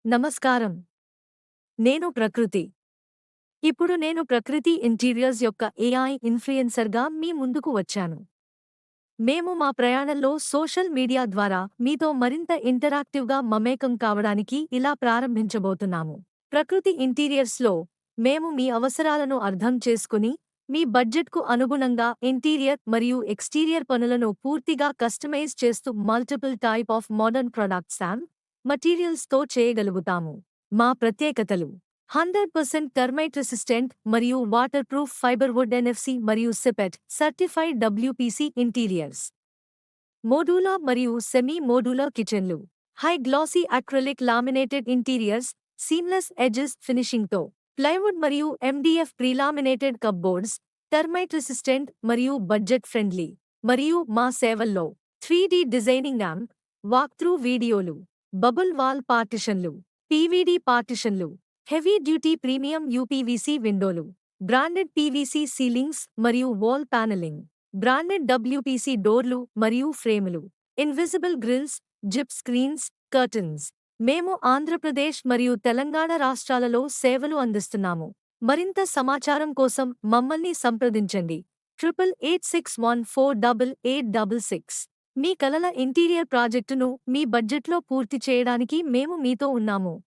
నమస్కారం. నేను ప్రకృతి. ఇప్పుడు నేను ప్రకృతి ఇంటీరియర్స్ యొక్క ఏఐ ఇన్‌ఫ్లుయెన్సర్‌గా మీ ముందుకు వచ్చాను. మేము మా ప్రయాణంలో సోషల్ మీడియా ద్వారా మీతో మరింత ఇంటరాక్టివ్‌గా మమేకం కావడానికి ఇలా ప్రారంభించబోతున్నాము. ప్రకృతి ఇంటీరియర్స్‌లో మేము మీ అవసరాలను అర్థం చేసుకుని, మీ బడ్జెట్‌కు అనుగుణంగా ఇంటీరియర్ మరియు ఎక్స్‌టీరియర్ పనులను పూర్తిగా కస్టమైజ్ చేస్తూ multiple type of modern products and మెటీరియల్స్‌తో చేయగలుగుతాము. మా ప్రత్యేకతలు 100% టర్మైట్ రెసిస్టెంట్ మరియు water proof fibre wood NFC మరియు CIPET certified WPC interiors. Modular మరియు సెమీ మోడ్యులర్ కిచెన్లు. High glossy acrylic laminated interiors, seamless edges ఫినిషింగ్తో. ప్లైవుడ్ మరియు MDF prelaminated cupboards, termite resistant మరియు బడ్జెట్ ఫ్రెండ్లీ. మరియు మా సేవల్లో 3D డిజైనింగ్ యాంప్, వాక్‌త్రూ వీడియోలు, బబుల్ వాల్ పార్టిషన్లు, పీవీడీ పార్టిషన్లు, హెవీ డ్యూటీ ప్రీమియం యూపీవీసీ విండోలు, బ్రాండెడ్ పీవీసీ సీలింగ్స్ మరియు వాల్ ప్యానెలింగ్, బ్రాండెడ్ డబ్ల్యూపీసీ డోర్లు మరియు ఫ్రేములు, invisible grills, zip screens, curtains. మేము ఆంధ్రప్రదేశ్ మరియు తెలంగాణ రాష్ట్రాలలో సేవలు అందిస్తున్నాము. మరింత సమాచారం కోసం మమ్మల్ని సంప్రదించండి. 8861488866. మీ కలల ఇంటీరియర్ ప్రాజెక్టును మీ బడ్జెట్లో పూర్తి చేయడానికి మేము మీతో ఉన్నాము.